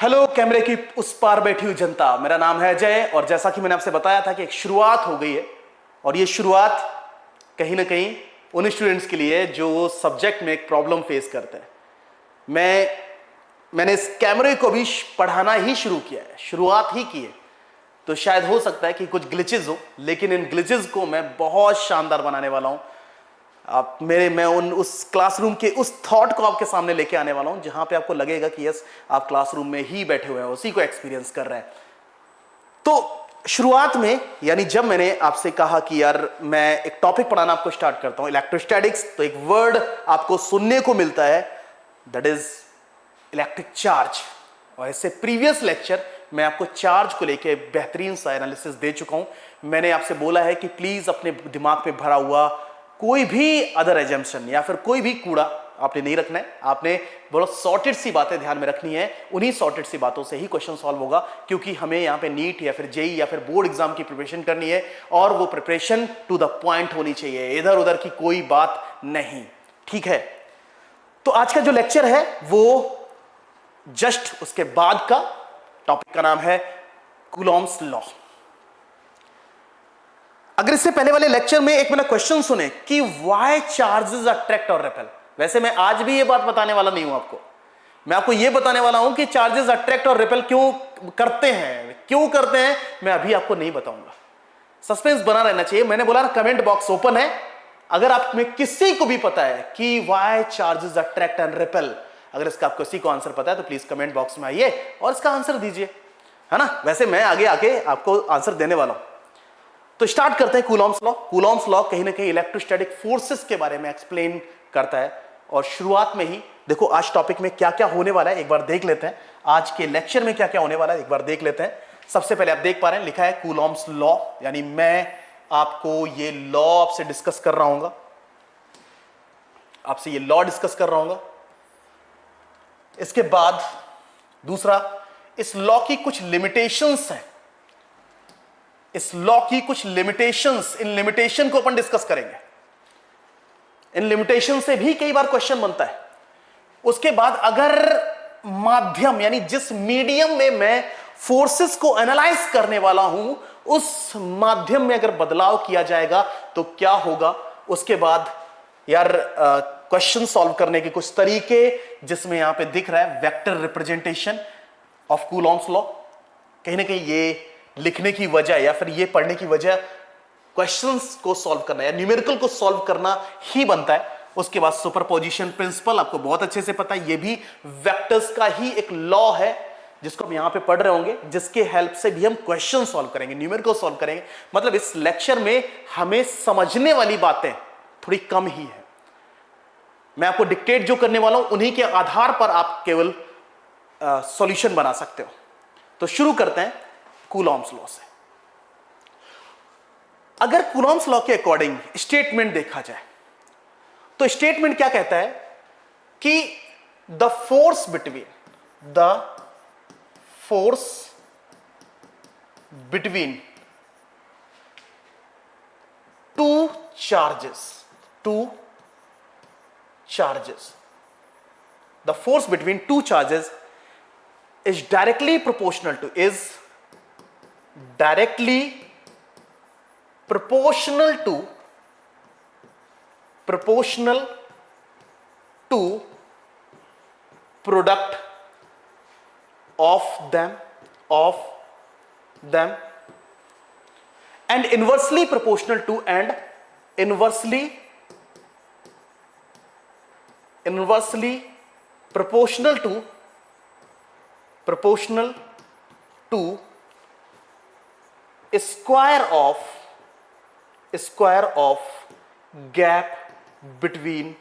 Hello कैमरे की उस पार बैठी हुई जनता, मेरा नाम है अजय और जैसा कि मैंने आपसे बताया था कि एक शुरुआत हो गई है और ये शुरुआत कहीं ना कहीं उन स्टूडेंट्स के लिए जो सब्जेक्ट में एक प्रॉब्लम फेस करते हैं। मैंने इस कैमरे को भी पढ़ाना ही शुरू किया है, शुरुआत ही की है, तो शायद हो सकता है कि कुछ ग्लिचेस हो, लेकिन इन ग्लिचेस को मैं बहुत शानदार बनाने वाला हूं। मैं उस क्लासरूम के उस थॉट को आपके सामने लेके आने वाला हूं जहां पे आपको लगेगा कि यस, आप क्लासरूम में ही बैठे हुए हैं, उसी को एक्सपीरियंस कर रहे हैं। तो शुरुआत में, यानी जब मैंने आपसे कहा कि यार मैं एक टॉपिक पढ़ाना आपको स्टार्ट करता हूं, इलेक्ट्रोस्टैटिक्स, तो एक वर्ड आपको सुनने को मिलता है, दैट इज इलेक्ट्रिक चार्ज। और इससे प्रीवियस लेक्चर मैं आपको चार्ज को लेके बेहतरीन सा एनालिसिस दे चुका हूं। मैंने आपसे बोला है कि प्लीज अपने दिमाग में भरा हुआ कोई भी अदर एजम्पशन या फिर कोई भी कूड़ा आपने नहीं रखना है, आपने बहुत सॉर्टेड सी बातें ध्यान में रखनी है। उन्हीं सॉर्टेड सी बातों से ही क्वेश्चन सॉल्व होगा, क्योंकि हमें यहाँ पे नीट या फिर जेई या फिर बोर्ड एग्जाम की प्रिपरेशन करनी है और वो प्रिपरेशन टू द पॉइंट होनी चाहिए, इधर उधर की कोई बात नहीं। ठीक है, तो आज का जो लेक्चर है वो जस्ट उसके बाद का टॉपिक का नाम है कूलॉम्स लॉ। अगर इससे पहले वाले लेक्चर में एक मैंने क्वेश्चन सुने कि व्हाई चार्जेस अट्रैक्ट और रिपेल, वैसे मैं आज भी ये बात बताने वाला नहीं हूं आपको। मैं आपको ये बताने वाला हूं कि चार्जेस अट्रैक्ट और रिपेल क्यों करते हैं, मैं अभी आपको नहीं बताऊंगा। सस्पेंस बना रहना चाहिए। मैंने बोला ना, कमेंट बॉक्स ओपन है। अगर आप में किसी को भी पता है कि why charges attract and repel, अगर इसका आपको किसी को आंसर पता है तो प्लीज कमेंट बॉक्स में आइए और इसका आंसर दीजिए, है ना। वैसे मैं आगे आके आपको आंसर देने वाला हूं। तो स्टार्ट करते हैं कूलॉम्स लॉ। कूलॉम्स लॉ कहीं ना कहीं इलेक्ट्रोस्टैटिक फोर्सेस के बारे में एक्सप्लेन करता है। और शुरुआत में ही देखो आज टॉपिक में क्या क्या होने वाला है एक बार देख लेते हैं। आज के लेक्चर में क्या क्या होने वाला है एक बार देख लेते हैं। सबसे पहले आप देख पा रहे हैं लिखा है कूलॉम्स लॉ, यानी मैं आपको ये लॉ आपसे डिस्कस कर रहा हूं, आपसे ये लॉ डिस्कस कर रहा हूं। इसके बाद दूसरा, इस लॉ की कुछ लिमिटेशंस हैं, इस लॉ की कुछ लिमिटेशंस, इन लिमिटेशन को अपन डिस्कस करेंगे। इन लिमिटेशन से भी कई बार क्वेश्चन बनता है। उसके बाद अगर माध्यम, यानी जिस मीडियम में मैं फोर्सेस को एनालाइज करने वाला हूं, उस माध्यम में अगर बदलाव किया जाएगा तो क्या होगा। उसके बाद यार क्वेश्चन सॉल्व करने के कुछ तरीके, जिसमें यहां पे दिख रहा है vector representation of Coulomb's law. कहीं ना कहीं ये लिखने की वजह या फिर ये पढ़ने की वजह क्वेश्चंस को सॉल्व करना या न्यूमेरिकल को सॉल्व करना ही बनता है। उसके बाद सुपरपोजिशन प्रिंसिपल आपको बहुत अच्छे से पता है, ये भी वेक्टर्स का ही एक लॉ है जिसको हम यहां पे पढ़ रहे होंगे, जिसके हेल्प से भी हम क्वेश्चन सॉल्व करेंगे, न्यूमेरिकल सॉल्व करेंगे। मतलब इस लेक्चर में हमें समझने वाली बातें थोड़ी कम ही है। मैं आपको डिक्टेट जो करने वाला हूं उन्हीं के आधार पर आप केवल सॉल्यूशन बना सकते हो। तो शुरू करते हैं कूलॉम्स लॉ से। अगर कूलॉम्स लॉ के अकॉर्डिंग स्टेटमेंट देखा जाए तो स्टेटमेंट क्या कहता है कि the force between two charges, the force between two charges is directly proportional to product of them and inversely proportional to proportional to square of gap between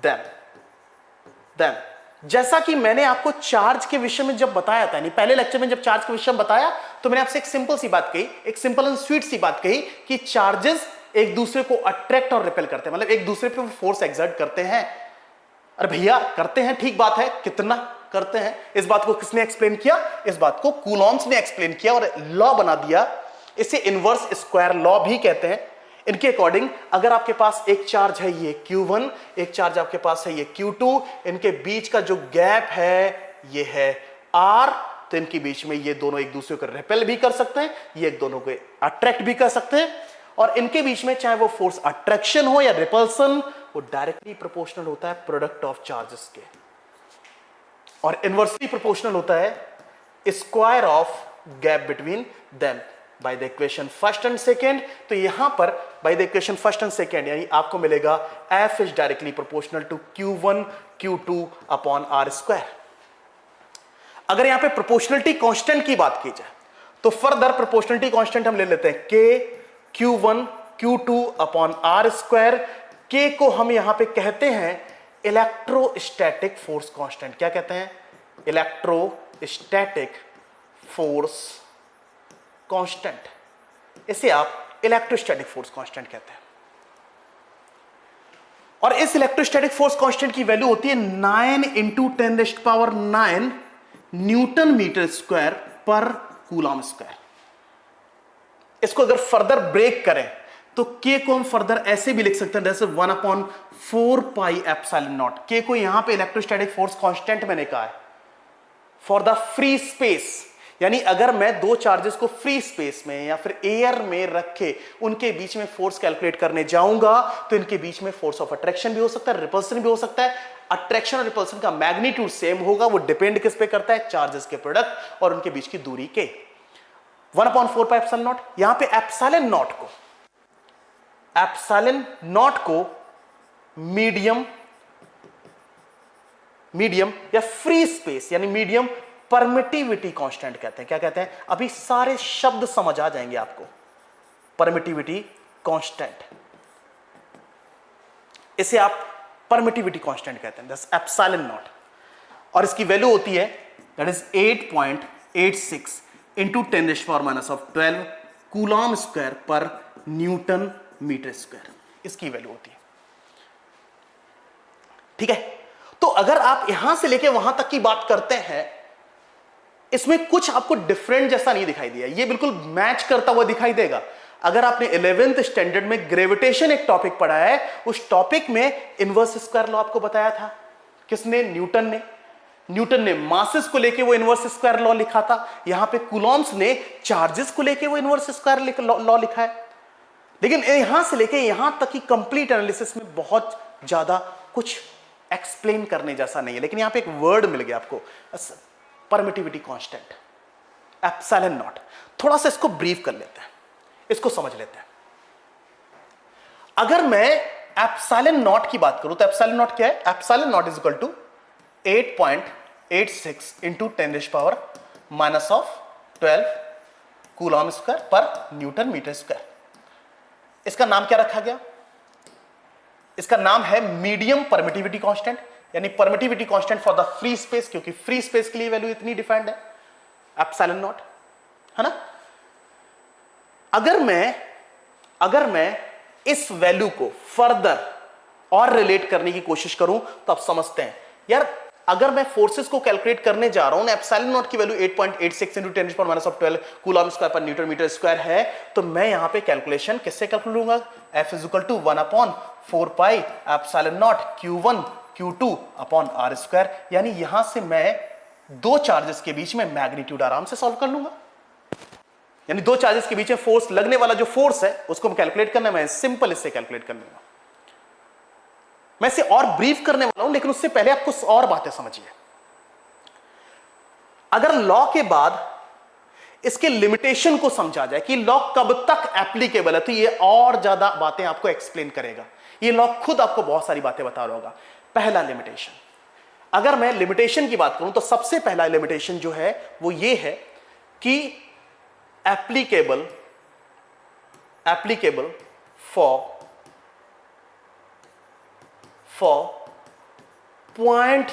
them। जैसा कि मैंने आपको चार्ज के विषय में जब बताया था, नहीं पहले लेक्चर में जब चार्ज के विषय में बताया, तो मैंने आपसे एक सिंपल सी बात कही, एक सिंपल एंड स्वीट सी बात कही कि चार्जेस एक दूसरे को अट्रैक्ट और रिपेल करते हैं, मतलब एक दूसरे पे फोर्स एक्सर्ट करते हैं। अरे भैया करते हैं, ठीक बात है, कितना करते हैं, इस बात को किसने एक्सप्लेन किया? इस बात को कूलॉम्स ने एक्सप्लेन किया और लॉ बना दिया। इसे इनवर्स स्क्वायर लॉ भी कहते हैं। इनके अकॉर्डिंग अगर आपके पास एक चार्ज है ये Q1, एक चार्ज आपके पास है ये Q2, इनके बीच का जो गैप है ये है R, तो इनके बीच में ये दोनों एक दूसरे को रिपेल भी कर सकते हैं, ये एक दोनों को अट्रैक्ट भी कर सकते हैं, और इनके बीच में चाहे वो फोर्स अट्रैक्शन हो या रिपल्सन, वो डायरेक्टली प्रोपोर्शनल होता है प्रोडक्ट ऑफ चार्जेस के, और इनवर्सली प्रोपोर्शनल होता है square of gap between them by the equation first and second. तो यहां पर by the equation first and second यानी आपको मिलेगा F is directly proportional to Q1 Q2 upon R square. अगर यहां पे प्रोपोर्शनलिटी कांस्टेंट की बात की जाए तो फर्दर प्रोपोर्शनलिटी कांस्टेंट हम ले लेते हैं K Q1 Q2 upon R square. K को हम यहां पे कहते हैं इलेक्ट्रोस्टैटिक फोर्स कांस्टेंट। क्या कहते हैं? Electrostatic force constant. इसे आप इलेक्ट्रोस्टैटिक फोर्स कांस्टेंट कहते हैं। और इस इलेक्ट्रोस्टैटिक फोर्स कांस्टेंट की वैल्यू होती है 9 × 10⁹ न्यूटन मीटर स्क्वायर पर कूलम स्क्वायर। इसको अगर फर्दर ब्रेक करें तो K को हम फर्दर ऐसे भी लिख सकते हैं जैसे 1/4 पाई एप्सिलॉन नॉट। K को यहां पे इलेक्ट्रोस्टैटिक फोर्स कांस्टेंट मैंने कहा है फॉर द फ्री स्पेस, यानी अगर मैं दो चार्जेस को फ्री स्पेस में या फिर एयर में रख के उनके बीच में फोर्स कैलकुलेट करने जाऊंगा तो इनके बीच में फोर्स ऑफ अट्रैक्शन भी हो सकता है, रिपल्सन भी हो सकता है। अट्रैक्शन और रिपल्सन का मैग्नीट्यूड सेम होगा, वो डिपेंड किस पे करता है? चार्जेस के प्रोडक्ट और उनके बीच की दूरी के। 1/4 पाई एप्सिलॉन नॉट, यहां पे एप्सिलॉन नॉट को मीडियम या फ्री स्पेस यानी मीडियम परमिटिविटी कांस्टेंट कहते हैं। क्या कहते हैं? अभी सारे शब्द समझ आ जाएंगे आपको। परमिटिविटी कांस्टेंट, इसे आप परमिटिविटी कांस्टेंट कहते हैं, दैट्स एप्सिलॉन नॉट। और इसकी वैल्यू होती है that is 8.86 × 10⁻⁻12 coulomb square per newton metre square, इसकी वैल्यू होती है। ठीक है, तो अगर आप यहां से लेके वहां तक की बात करते हैं, इसमें कुछ आपको डिफरेंट जैसा नहीं दिखाई दिया, ये बिल्कुल मैच करता हुआ दिखाई देगा। अगर आपने 11th स्टैंडर्ड में ग्रेविटेशन एक टॉपिक पढ़ा है, उस टॉपिक में इनवर्स स्क्वायर लॉ आपको बताया था। किसने? न्यूटन ने मासेस को लेके वो इनवर्स स्क्वायर लॉ लिखा था। यहां पे कूलॉम्स ने चार्जेस को लेके वो इनवर्स स्क्वायर लॉ लिखा है। लेकिन यहां से लेके यहां तक की कंप्लीट एनालिसिस में बहुत ज्यादा कुछ एक्सप्लेन करने जैसा नहीं है, लेकिन यहां पे एक वर्ड मिल गया आपको, परमिटिविटी कांस्टेंट, एप्सिलॉन नॉट। थोड़ा सा इसको ब्रीफ कर लेते हैं, इसको समझ लेते हैं। अगर मैं एप्सिलॉन नॉट की बात करूं तो एप्सिलॉन नॉट क्या है? Epsilon naught is equal to 8.86 × 10⁻⁻12 coulomb square per newton metre square. इसका नाम क्या रखा गया? इसका नाम है मीडियम परमिटिविटी कांस्टेंट, यानी permittivity constant for the free space, क्योंकि फ्री स्पेस के लिए वैल्यू इतनी डिफाइंड है एप्सिलॉन नॉट, है ना। अगर मैं इस वैल्यू को फर्दर और रिलेट करने की कोशिश करूं तो आप समझते हैं यार, अगर मैं फोर्सेस को कैलकुलेट करने जा रहा हूं, एप्सिलॉन नॉट की value 8.86 × 10⁻⁻12 coulomb square per newton metre square है, तो मैं यहां पे कैलकुलेशन किससे कर लूंगा? F is equal to 1/4 pi epsilon naught Q1 Q2 upon R square, यानी यहां से मैं दो चार्जेस के बीच में मैग्नीट्यूड आराम से सॉल्व कर लूंगा। यानी दो चार्जेस के बीच में फोर्स लगने वाला जो फोर्स है उसको कैलकुलेट करना है, मैं सिंपल इससे कैलकुलेट कर लूंगा। मैं इसे और ब्रीफ करने वाला हूं, लेकिन उससे पहले आप कुछ और बातें समझिए। अगर लॉ के बाद इसके लिमिटेशन को समझा जाए कि लॉ कब तक एप्लीकेबल है, तो ये और ज्यादा बातें आपको एक्सप्लेन करेगा। ये लॉ खुद आपको बहुत सारी बातें बता रहा होगा। पहला लिमिटेशन, अगर मैं लिमिटेशन की बात करूं तो सबसे पहला लिमिटेशन जो है वो ये है कि एप्लीकेबल फॉर पॉइंट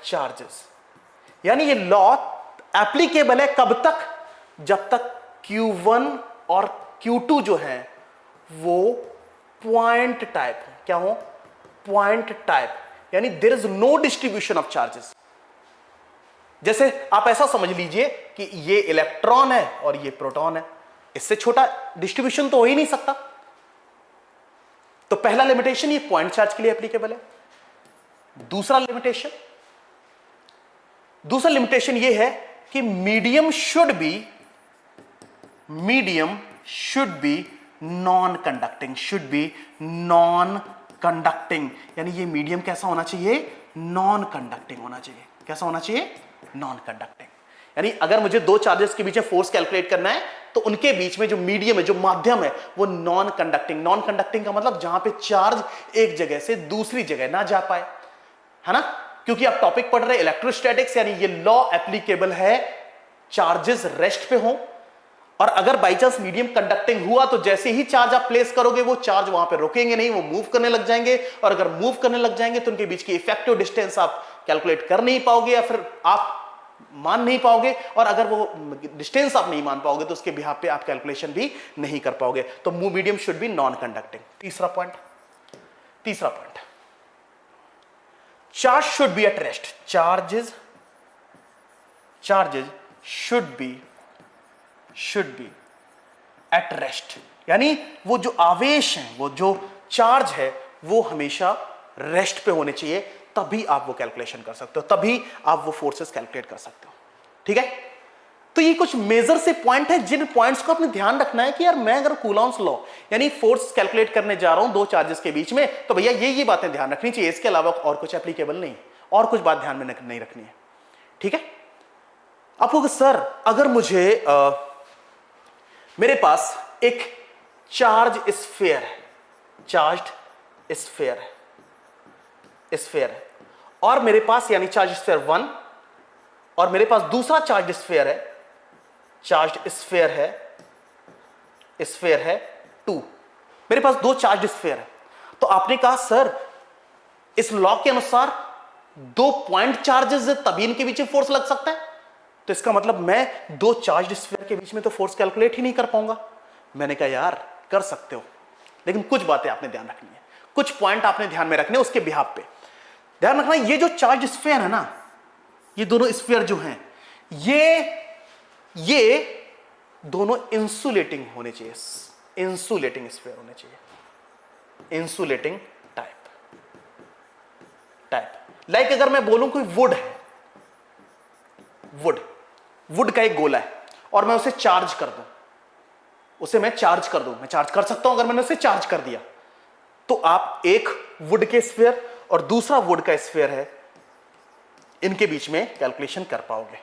चार्जेस, यानी ये लॉ एप्लीकेबल है कब तक? जब तक Q1 और Q2 जो है वो पॉइंट टाइप है। क्या हो? पॉइंट टाइप, यानी there is no distribution of charges. जैसे आप ऐसा समझ लीजिए कि ये इलेक्ट्रॉन है और ये प्रोटॉन है, इससे छोटा डिस्ट्रीब्यूशन तो हो ही नहीं सकता। तो पहला लिमिटेशन ये पॉइंट चार्ज के लिए एप्लीकेबल है। दूसरा लिमिटेशन, दूसरा लिमिटेशन ये है कि medium should be non conducting, यानी ये मीडियम कैसा होना चाहिए? नॉन कंडक्टिंग होना चाहिए। कैसा होना चाहिए? Non conducting. यानी अगर मुझे दो चार्जेस के बीच में फोर्स कैलकुलेट करना है तो उनके बीच में जो मीडियम है, जो माध्यम है, वो नॉन कंडक्टिंग का मतलब जहां पे चार्ज एक जगह से दूसरी जगह ना जा पाए, है ना? क्योंकि आप टॉपिक पढ़ रहे हैं इलेक्ट्रोस्टैटिक्स, यानी ये लॉ एप्लीकेबल है चार्जेस रेस्ट पे हो, और अगर बाई चांस मीडियम कंडक्टिंग हुआ तो जैसे ही चार्ज आप प्लेस करोगे वो चार्ज वहां पे रुकेंगे नहीं, वो मूव करने लग जाएंगे, और अगर मूव करने लग जाएंगे तो उनके बीच की इफेक्टिव डिस्टेंस आप कैलकुलेट कर नहीं पाओगे, या फिर आप मान नहीं पाओगे, और अगर वो डिस्टेंस आप नहीं मान पाओगे तो उसके बिहाफ पे आप कैलकुलेशन भी नहीं कर पाओगे। तो medium should be non conducting. तीसरा point, charge should be at rest. Charges should be at rest, यानी वो जो आवेश है, वो जो चार्ज है, वो हमेशा रेस्ट पे होने चाहिए, तभी आप वो कैलकुलेशन कर सकते हो, तभी आप वो फोर्सेस कैलकुलेट कर सकते हो। ठीक है? तो ये कुछ मेजर से पॉइंट है जिन पॉइंट्स को आपने ध्यान रखना है कि यार मैं अगर कूलॉम्स लॉ यानी फोर्स कैलकुलेट करने जा रहा हूं दो चार्जेस के बीच में, तो भैया ये बातें ध्यान रखनी चाहिए, इसके अलावा और कुछ एप्लीकेबल नहीं, और कुछ बात ध्यान में नहीं रखनी है। ठीक है? आपको सर अगर मुझे मेरे पास एक चार्ज्ड स्फीयर है, और मेरे पास यानी चार्ज स्फीयर 1, और मेरे पास दूसरा चार्ज स्फीयर है 2। मेरे पास दो चार्ज स्फीयर है। तो आपने कहा सर इस लॉ के अनुसार दो पॉइंट चार्जेस है तभी इनके बीच में फोर्स लग सकता है, तो इसका मतलब मैं दो चार्ज स्फीयर के बीच में तो फोर्स कैलकुलेट ही नहीं कर पाऊंगा। मैंने कहा यार कर सकते हो, लेकिन कुछ बातें आपने ध्यान रखनी है, कुछ पॉइंट आपने ध्यान में रखने, उसके बिहाफ पे ध्यान रखना। ये जो चार्ज स्फीयर है ना, ये दोनों स्फीयर जो हैं, ये दोनों इंसुलेटिंग होने चाहिए, इंसुलेटिंग स्फीयर होने चाहिए, इंसुलेटिंग टाइप। लाइक अगर मैं बोलूं कोई वुड है, वुड का एक गोला है, और मैं उसे चार्ज कर दूं, मैं चार्ज कर सकता हूं। अगर मैंने उसे चार्ज कर दिया तो आप एक वुड के स्फीयर और दूसरा वुड का स्फीयर है, इनके बीच में कैलकुलेशन कर पाओगे,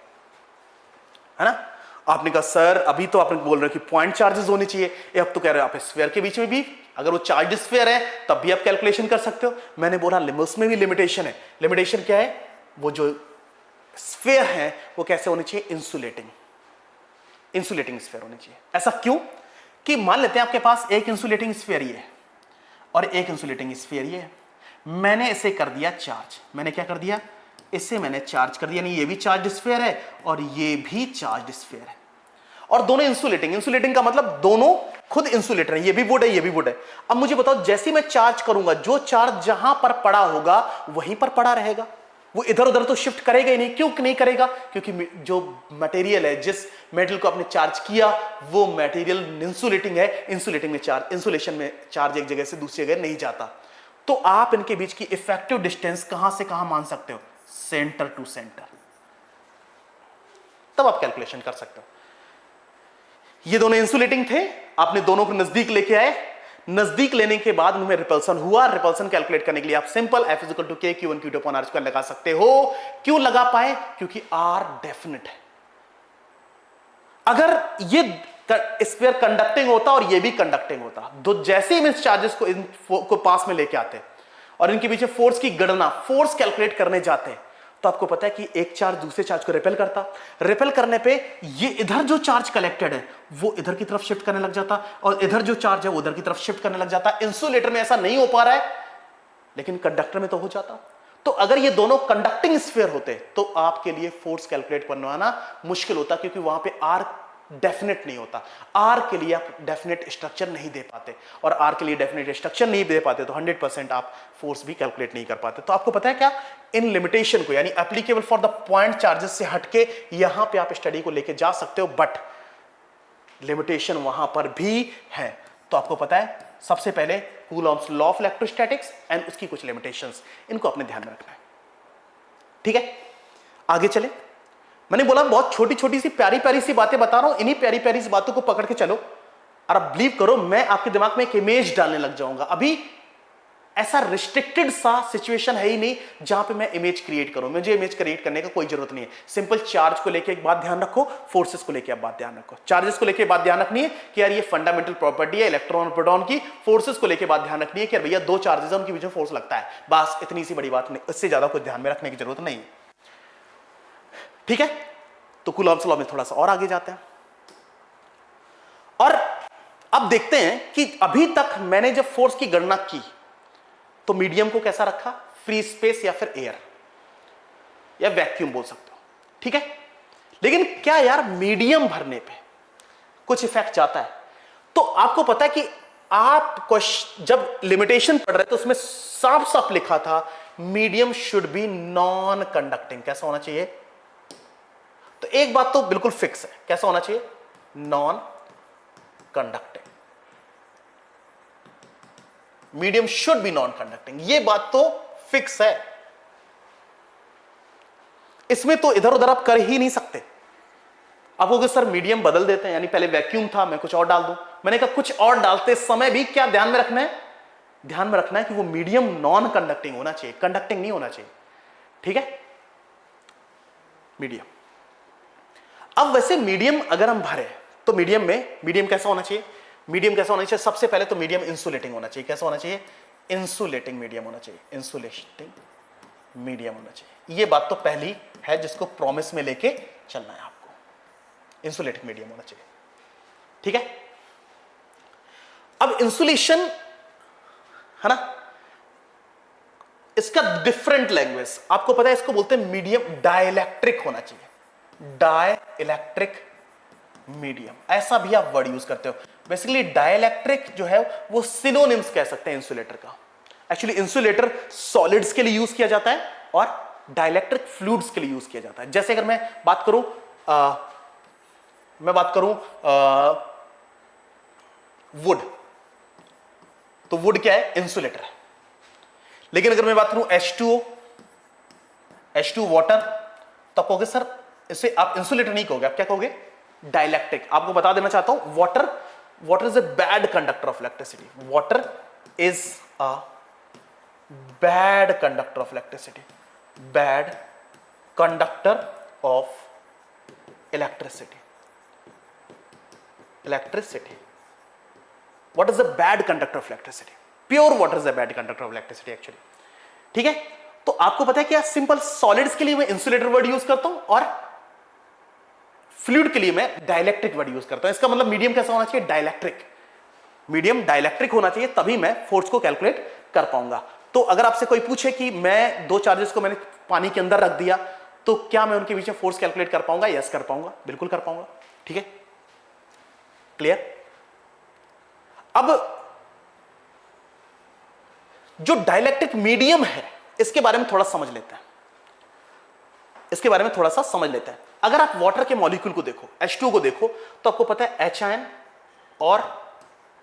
है ना? आपने कहा सर अभी तो आपने बोल रहे हो कि पॉइंट चार्जेस होने चाहिए, अब तो कह रहे हो आप स्फीयर के बीच में भी अगर वो चार्ज स्फीयर है तब भी आप कैलकुलेशन कर सकते हो। मैंने बोला उसमें भी लिमिटेशन है। लिमिटेशन क्या है? वो जो स्फीयर है वो कैसे होने चाहिए? इंसुलेटिंग स्फीयर होने चाहिए। ऐसा क्यों? कि मान लेते हैं आपके पास एक इंसुलेटिंग स्फीयर ये है और एक इंसुलेटिंग स्फीयर ये है। मैंने इसे कर दिया चार्ज। मैंने क्या कर दिया? इसे मैंने चार्ज कर दिया, यानी ये भी चार्ज स्फीयर है और ये भी चार्ज स्फीयर है, और दोनों इंसुलेटिंग का मतलब दोनों खुद इंसुलेटर है, ये भी वुड है, ये भी वुड है। अब मुझे बताओ, जैसे मैं चार्ज करूंगा, जो चार्ज जहां पर पड़ा होगा वहीं पर पड़ा रहेगा, वो इधर उधर तो शिफ्ट करेगा ही नहीं। क्यों नहीं करेगा? क्योंकि जो मटेरियल है, जिस मेटल को आपने चार्ज किया, वो मटेरियल इंसुलेटिंग है। इंसुलेशन में चार्ज एक जगह से दूसरी जगह नहीं जाता। तो आप इनके बीच की इफेक्टिव डिस्टेंस कहां से कहां मान सकते हो? सेंटर टू सेंटर, तब आप कैलकुलेशन कर सकते हो। ये दोनों इंसुलेटिंग थे, आपने दोनों को नजदीक लेके आए, नजदीक लेने के बाद उनमें रिपल्सन हुआ। रिपल्सन कैलकुलेट करने के लिए आप simple F = K Q1 Q2 upon R² लगा सकते हो। क्यों लगा पाए? क्योंकि R डेफिनेट है। अगर ये स्फीयर कंडक्टिंग होता और ये भी कंडक्टिंग होता, तो जैसे ही हम इस चार्जेस को पास में लेके आते और इनके पीछे फोर्स की गणना, फोर्स कैलकुलेट करने जाते, तो आपको पता है कि एक चार्ज दूसरे चार्ज को रिपेल करता। रिपेल करने पे ये इधर जो चार्ज कलेक्टेड है वो इधर की तरफ शिफ्ट करने लग जाता, और इधर जो चार्ज है वो उधर की तरफ शिफ्ट करने लग जाता। इंसुलेटर में ऐसा नहीं हो पा रहा है, लेकिन कंडक्टर में तो हो जाता। तो अगर ये दोनों कंडक्टिंग स्फीयर होते तो आपके लिए फोर्स कैलकुलेट करवाना मुश्किल होता, क्योंकि वहां पे R डेफिनेट नहीं होता। R के लिए आप डेफिनेट स्ट्रक्चर नहीं दे पाते, और R के लिए डेफिनेट स्ट्रक्चर नहीं दे पाते तो 100% आप फोर्स भी कैलकुलेट नहीं कर पाते। तो आपको पता है क्या, इन लिमिटेशन को, यानी applicable for the point charges से हटके यहां पे आप स्टडी को लेके जा सकते हो, बट लिमिटेशन वहां पर भी है। तो आपको पता है, सबसे पहले Coulomb's law of electrostatics and उसकी कुछ लिमिटेशंस, इनको अपने ध्यान में रखना है। ठीक है, आगे चले। मैंने बोला बहुत छोटी छोटी सी प्यारी प्यारी सी बातें बता रहा हूं, इन्हीं प्यारी प्यारी सी बातों को पकड़ के चलो और आप बिलीव करो मैं आपके दिमाग में एक इमेज डालने लग जाऊंगा। अभी ऐसा रिस्ट्रिक्टेड सा सिचुएशन है ही नहीं जहां पे मैं इमेज क्रिएट करूं। मुझे इमेज क्रिएट करने का कोई जरूरत नहीं है। सिंपल चार्ज को लेके एक बात ध्यान रखो, फोर्सेस को लेके एक बात ध्यान रखो। चार्जेस को लेके बात ध्यान रखनी है कि यार ये फंडामेंटल प्रॉपर्टी है इलेक्ट्रॉन और प्रोटॉन की। फोर्सेस को लेके बात ध्यान रखनी है कि भैया दो चार्जेस हैं उनके बीच में फोर्स लगता है, बस इतनी सी बड़ी बात नहीं, इससे ज्यादा कुछ ध्यान में रखने की जरूरत नहीं है। ठीक है, तो कूलॉम्स लॉ में थोड़ा सा और आगे जाते हैं और अब देखते हैं कि अभी तक मैंने जब फोर्स की गणना की तो मीडियम को कैसा रखा, फ्री स्पेस या फिर एयर या वैक्यूम बोल सकते हो। ठीक है, लेकिन क्या यार मीडियम भरने पे कुछ इफेक्ट जाता है? तो आपको पता है कि आप जब लिमिटेशन पढ़ रहे तो उसमें साफ साफ लिखा था medium should be non conducting. कैसा होना चाहिए? तो एक बात तो बिल्कुल फिक्स है, कैसा होना चाहिए? Non conducting. Medium should be non conducting, ये बात तो फिक्स है, इसमें तो इधर उधर आप कर ही नहीं सकते। आप कहोगे सर मीडियम बदल देते हैं, यानी पहले वैक्यूम था मैं कुछ और डाल दूं। मैंने कहा कुछ और डालते समय भी क्या ध्यान में रखना है? ध्यान में रखना है कि वो मीडियम नॉन कंडक्टिंग होना चाहिए, कंडक्टिंग नहीं होना चाहिए। ठीक है, मीडियम। अब वैसे मीडियम अगर हम भरे तो मीडियम कैसा होना चाहिए? मीडियम कैसा होना चाहिए? सबसे पहले तो मीडियम इंसुलेटिंग होना चाहिए। कैसा होना चाहिए? इंसुलेटिंग मीडियम होना चाहिए, इंसुलेटिंग मीडियम होना चाहिए। ये बात तो पहली है जिसको प्रॉमिस में लेके चलना है आपको, इंसुलेटिंग मीडियम होना चाहिए। ठीक है, अब इंसुलेशन है ना, इसका डिफरेंट लैंग्वेज आपको पता है, इसको बोलते हैं मीडियम डाइलेक्ट्रिक होना चाहिए, डाइलेक्ट्रिक मीडियम, ऐसा भी आप वर्ड यूज करते हो। बेसिकली डाइलेक्ट्रिक जो है वो सिनोनिम्स कह सकते हैं इंसुलेटर का। एक्चुअली इंसुलेटर सॉलिड्स के लिए यूज किया जाता है और डाइलेक्ट्रिक फ्लूइड्स के लिए यूज किया जाता है। जैसे अगर मैं बात करूं वुड, तो वुड क्या है? इंसुलेटर है। लेकिन अगर मैं बात करूं H2O वाटर, तो आप कहोगे सर इसे आप इंसुलेटर नहीं कहोगे, आप क्या कहोगे? डाइलेक्ट्रिक। आपको बता देना चाहता हूं water is a bad conductor of electricity, water is a bad conductor of electricity, bad conductor of electricity. What is a bad conductor of electricity? Pure water is a bad conductor of electricity actually. ठीक है, तो आपको पता है क्या, simple solids के लिए मैं इंसुलेटर वर्ड यूज करता हूं और फ्लूइड के लिए मैं डाइलेक्ट्रिक वर्ड यूज करता हूं। इसका मतलब मीडियम कैसा होना चाहिए? डाइलेक्ट्रिक। मीडियम डाइलेक्ट्रिक होना चाहिए, तभी मैं फोर्स को कैलकुलेट कर पाऊंगा। तो अगर आपसे कोई पूछे कि मैं दो चार्जेस को मैंने पानी के अंदर रख दिया तो क्या मैं उनके बीच में फोर्स कैलकुलेट कर पाऊंगा? यस कर पाऊंगा, बिल्कुल कर पाऊंगा। ठीक है, क्लियर? अब जो डाइलेक्ट्रिक मीडियम है इसके बारे में थोड़ा समझ लेते हैं, अगर आप वाटर के मॉलिक्यूल को देखो, H2O को देखो, तो आपको पता है H आयन और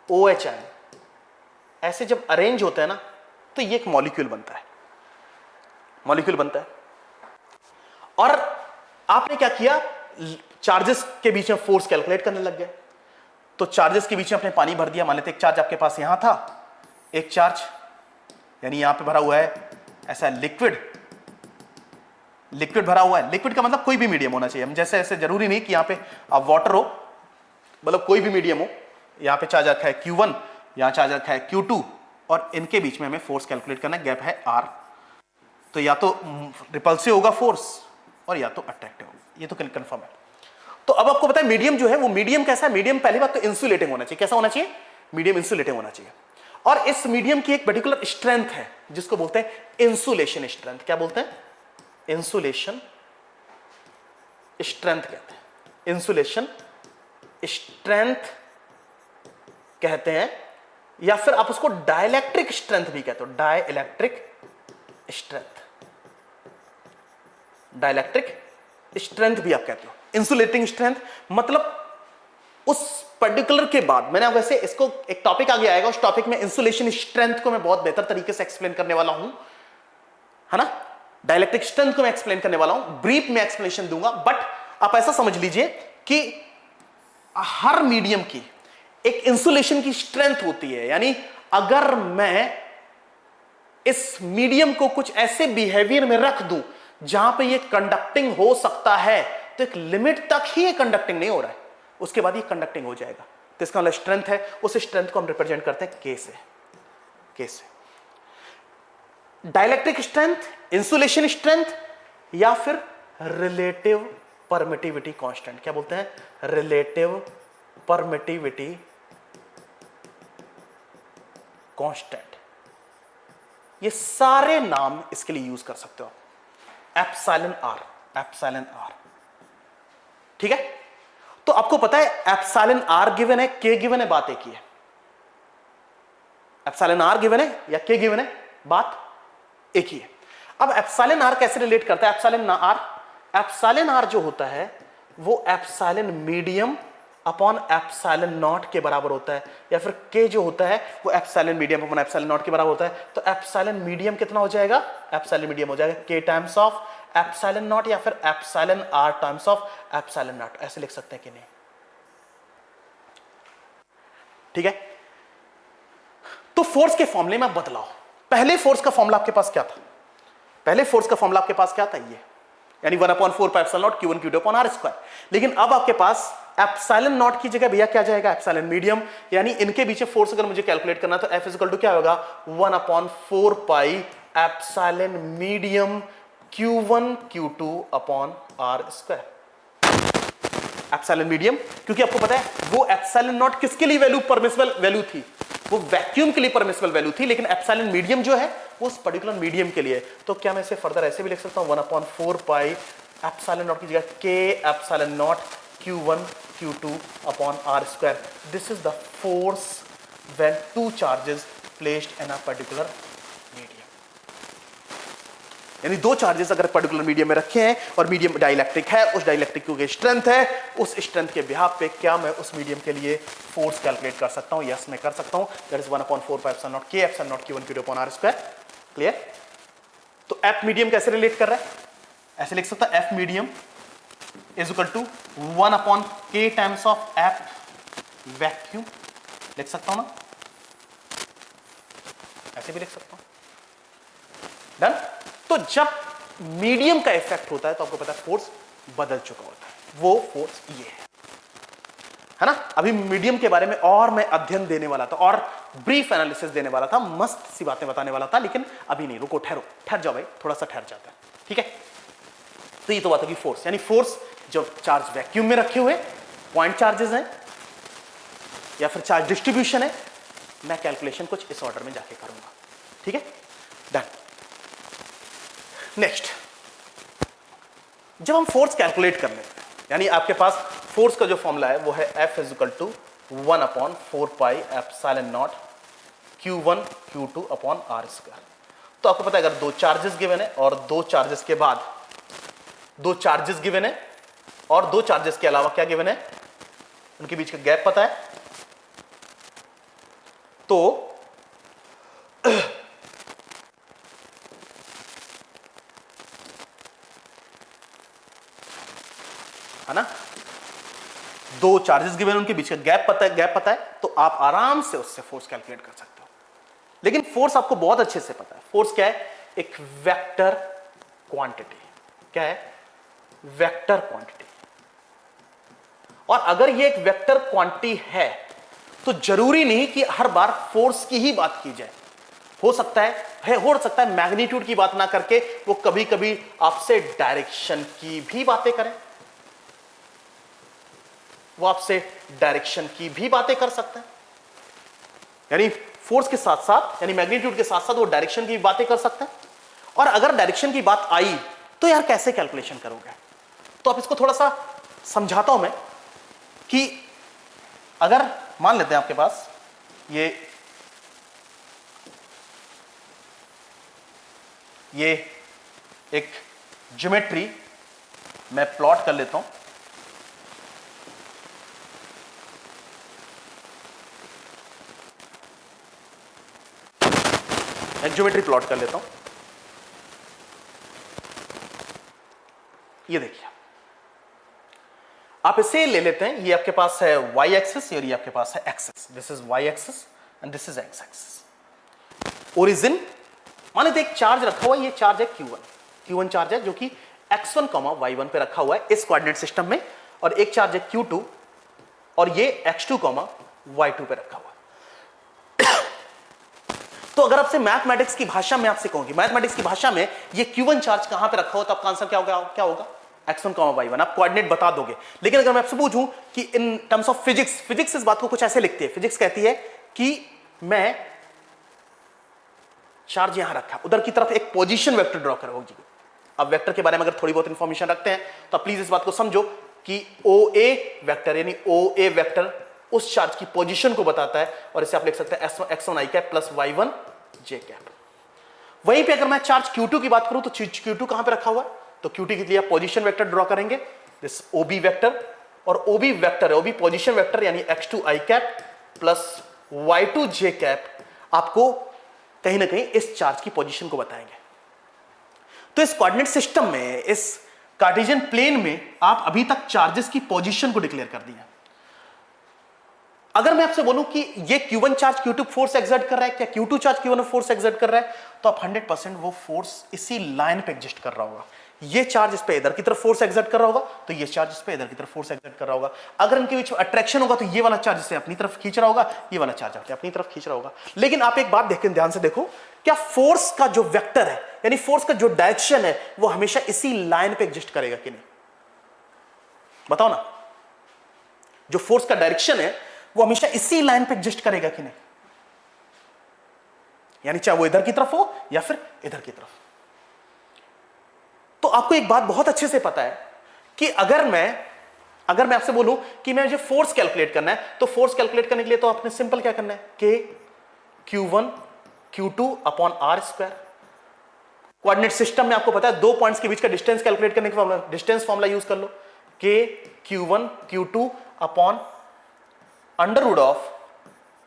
OH आयन ऐसे जब अरेंज होते हैं ना तो ये एक मॉलिक्यूल बनता है। और आपने क्या किया, चार्जेस के बीच में फोर्स कैलकुलेट करने लग गए। तो चार्जेस के बीच में आपने पानी भर दिया। मान लेते एक चार्ज आपके पास यहां था, एक चार्ज यानी यहां पे भरा हुआ है ऐसा लिक्विड भरा हुआ है। लिक्विड का मतलब कोई भी मीडियम होना चाहिए। हम जैसे ऐसे जरूरी नहीं कि यहां पे आप वाटर हो, मतलब कोई भी मीडियम हो। यहां पे चार्ज रखा है Q1, यहां चार्ज रखा है Q2 और इनके बीच में हमें फोर्स कैलकुलेट करना है, गैप है R। तो या तो रिपल्सिव होगा फोर्स और या तो अट्रैक्टिव होगा, ये तो कंफर्म है। तो अब आपको पता है मीडियम जो है वो मीडियम कैसा है? मीडियम पहली बात तो इंसुलेटिंग होना चाहिए। कैसा होना चाहिए? मीडियम इंसुलेटिंग होना चाहिए। और इस मीडियम की एक पर्टिकुलर स्ट्रेंथ है जिसको बोलते हैं इंसुलेशन स्ट्रेंथ। क्या बोलते हैं? इंसुलेशन स्ट्रेंथ कहते हैं, इंसुलेशन स्ट्रेंथ कहते हैं, या फिर आप उसको डाइलेक्ट्रिक स्ट्रेंथ भी कहते हो। डाइलेक्ट्रिक स्ट्रेंथ भी आप कहते हो। इंसुलेटिंग स्ट्रेंथ मतलब उस पर्टिकुलर के बाद मैंने वैसे इसको एक टॉपिक आगे आएगा, उस टॉपिक में इंसुलेशन स्ट्रेंथ को मैं बहुत बेहतर तरीके से एक्सप्लेन करने वाला हूं, है ना। डाइलेक्ट्रिक स्ट्रेंथ को मैं एक्सप्लेन करने वाला हूं, ब्रीफ में एक्सप्लेनेशन दूंगा। बट आप ऐसा समझ लीजिए कि हर मीडियम की एक इंसुलेशन की स्ट्रेंथ होती है, यानी अगर मैं इस मीडियम को कुछ ऐसे बिहेवियर में रख दूं जहां पे ये कंडक्टिंग हो सकता है, तो एक लिमिट तक ही ये कंडक्टिंग नहीं हो रहा है, उसके बाद ये कंडक्टिंग हो जाएगा। तो इसका मतलब स्ट्रेंथ है, उस स्ट्रेंथ को हम रिप्रेजेंट करते हैं के से। डाइलेक्ट्रिक स्ट्रेंथ, इंसुलेशन स्ट्रेंथ, या फिर रिलेटिव परमिटिविटी कांस्टेंट। क्या बोलते हैं? Relative permittivity constant. ये सारे नाम इसके लिए यूज कर सकते हो आप। एप्सिलॉन आर, ठीक है। तो आपको पता है एप्सिलॉन आर गिवन है, के गिवन है, बात एक ही है। एप्सिलॉन आर गिवन है या के गिवन है, बात एक ही है। अब एप्सिलॉन आर कैसे रिलेट करता है? एप्सिलॉन आर जो होता है वो epsilon medium upon epsilon naught के बराबर होता है, या फिर के जो होता है वो epsilon medium upon epsilon naught के बराबर होता है। तो एप्सिलॉन मीडियम कितना हो जाएगा? एप्सिलॉन मीडियम हो जाएगा के टाइम्स ऑफ एप्सिलॉन नॉट, या फिर epsilon R times of epsilon naught. ऐसे लिख सकते हैं कि नहीं? ठीक है। तो फोर्स के फॉर्मूले में बदलाव। पहले फोर्स का फॉर्मूला आपके पास क्या था? ये, यानी 1/4 pi epsilon naught Q1 Q2 upon R²। लेकिन अब आपके पास एप्सिलॉन नॉट की जगह भैया क्या जाएगा? Epsilon medium. यानी इनके बीच फोर्स अगर मुझे कैलकुलेट करना तो F इक्वल टू क्या होगा? 1/4 pi epsilon medium Q1 Q2 upon R²। Epsilon medium, क्योंकि आपको पता है वो एप्सिलॉन नॉट किसके लिए वैल्यू परमिसिबल वैल्यू थी? वो वैक्यूम के लिए परमिसिबल वैल्यू थी, लेकिन एप्सिलॉन मीडियम जो है वो उस पर्टिकुलर मीडियम के लिए। तो क्या मैं इसे फर्दर ऐसे भी लिख सकता हूं? 1/4 पाई एप्सिलॉन नॉट की जगह के epsilon naught Q1 Q2 upon R²। This is the force when two charges placed in a particular medium. यानी दो चार्जेस अगर पर्टिकुलर मीडियम में रखे हैं और मीडियम डाइलेक्ट्रिक है, उस डाइलेक्ट्रिक की स्ट्रेंथ है, उस स्ट्रेंथ के बिहाफ पे क्या मैं उस मीडियम के लिए फोर्स कैलकुलेट कर सकता हूं? यस, मैं कर सकता हूं। That is 1/4 pi epsilon naught k epsilon naught Q1 Q2 upon R²। Clear? तो एफ मीडियम कैसे रिलेट कर रहा है? ऐसे लिख सकता F medium is equal to 1/k times of F vacuum. लिख सकता हूं ना? ऐसे भी लिख सकता हूं। डन? तो जब मीडियम का इफेक्ट होता है तो आपको पता है फोर्स बदल चुका होता है। वो फोर्स ये है ना। अभी मीडियम के बारे में और मैं अध्ययन देने वाला था और ब्रीफ एनालिसिस देने वाला था, मस्त सी बातें बताने वाला था, लेकिन अभी नहीं। रुको, ठहर जाओ भाई, थोड़ा सा ठहर जाता है, ठीक है। तो ये तो बात होगी फोर्स, यानी फोर्स जो चार्ज वैक्यूम में रखे हुए पॉइंट चार्जेस हैं या फिर चार्ज डिस्ट्रीब्यूशन है। मैं कैलकुलेशन कुछ इस ऑर्डर में जाके करूंगा, ठीक है। डन। नेक्स्ट, जब हम फोर्स कैलकुलेट कर लेते हैं, यानी आपके पास फोर्स का जो फॉर्मूला है वो है F is equal to 1/4 pi epsilon naught Q1 Q2 upon R²। तो आपको पता है अगर दो चार्जेस गिवन है और दो चार्जेस के बाद दो चार्जेस गिवन है और दो चार्जेस के अलावा क्या गिवन है, उनके बीच का गैप पता है, तो है ना, दो चार्जेस गिवन, उनके बीच का गैप पता है, तो आप आराम से उससे फोर्स कैलकुलेट कर सकते हो। लेकिन फोर्स आपको बहुत अच्छे से पता है, फोर्स क्या है? एक वेक्टर क्वांटिटी। क्या है? Vector quantity. और अगर ये एक वेक्टर क्वांटिटी है तो जरूरी नहीं कि हर बार फोर्स की ही बात की जाए। हो सकता है मैग्नीट्यूड की बात ना करके वो कभी कभी आपसे डायरेक्शन की भी बातें करें, वो आपसे डायरेक्शन की भी बातें कर सकते हैं। यानी फोर्स के साथ साथ, यानी मैग्नीट्यूड के साथ साथ वो डायरेक्शन की भी बातें कर सकते हैं। और अगर डायरेक्शन की बात आई तो यार कैसे कैलकुलेशन करोगे? तो आप इसको थोड़ा सा समझाता हूं मैं कि अगर मान लेते हैं आपके पास ये एक ज्योमेट्री मैं प्लॉट कर लेता हूं। एक ज्योमेट्री प्लॉट कर लेता हूं। ये देखिए, आप इसे ले लेते हैं, ये आपके पास है y एक्सिस और ये आपके पास है axis, this is y axis and this is x axis. Origin मान लेते एक चार्ज रखा हुआ है, ये चार्ज है q1 चार्ज है जो कि x1, y1 पे रखा हुआ है इस कोऑर्डिनेट सिस्टम में, और एक चार्ज है q2 और ये x2, y2 पे रखा हुआ है। तो अगर आपसे मैथमेटिक्स की भाषा में आपसे कहूंगी, मैथमेटिक्स की भाषा में ये q1 चार्ज कहां पे रखा हो, तो आपका आंसर क्या होगा x1, y1, आप कोऑर्डिनेट बता दोगे। लेकिन अगर मैं आपसे पूछूं कि इन टर्म्स ऑफ फिजिक्स इस बात को कुछ ऐसे लिखती है, फिजिक्स कहती है कि मैं चार्ज यहां रखा, उधर की तरफ एक पोजीशन वेक्टर ड्रॉ करोगे। अब वेक्टर के बारे में अगर थोड़ी बहुत इंफॉर्मेशन रखते हैं तो प्लीज इस बात को समझो कि OA वेक्टर यानी OA वेक्टर उस चार्ज की पोजीशन को बताता है, और इसे आप लिख सकते हैं x1 i cap plus y1 j cap. वहीं पे अगर मैं चार्ज q2 की बात करूं तो q2 कहां पे रखा हुआ है, तो q2 के लिए पोजीशन वेक्टर ड्रॉ करेंगे, दिस OB वेक्टर, और OB वेक्टर है, OB पोजीशन वेक्टर यानी x2 i cap plus y2 j cap आपको कहीं ना कहीं इस चार्ज की पोजीशन को बताएंगे। तो इस कोऑर्डिनेट सिस्टम में, इस कार्टेशियन प्लेन में आप अभी तक चार्जेस की पोजीशन को डिक्लेयर कर दिया। अगर मैं आपसे बोलूं कि ये q1 charge q2 force exert कर रहा है, क्या q2 charge q1 force exert कर रहा है, तो आप 100% वो फोर्स इसी लाइन पे एग्जिस्ट कर रहा होगा। ये चार्ज इस पे इधर की तरफ फोर्स एक्सर्ट कर रहा होगा, तो ये चार्ज इस पे इधर की तरफ फोर्स एक्सर्ट कर रहा होगा। अगर इनके बीच में अट्रैक्शन होगा तो ये वाला चार्ज इसे अपनी तरफ खींच रहा होगा, ये वाला चार्ज अपनी तरफ खींच रहा होगा। लेकिन आप एक बात देखें, ध्यान से देखो, क्या फोर्स का जो वेक्टर है यानी फोर्स का जो डायरेक्शन है वो हमेशा इसी लाइन पे एग्जिस्ट करेगा कि नहीं? बताओ ना, जो फोर्स का डायरेक्शन है वो हमेशा इसी लाइन पे एग्जिस्ट करेगा कि नहीं? यानी चाहे वो इधर की तरफ हो या फिर इधर की तरफ। तो आपको एक बात बहुत अच्छे से पता है कि अगर मैं आपसे बोलूं कि मैं मुझे फोर्स कैलकुलेट करना है, तो फोर्स कैलकुलेट करने के लिए तो आपने सिंपल क्या करना है, k q1 q2 upon r square. Coordinate system में आपको पता है दो पॉइंट्स के बीच का डिस्टेंस कैलकुलेट करने के फॉर्मूला, डिस्टेंस फॉर्मूला यूज कर लो, k q1 q2 upon under root of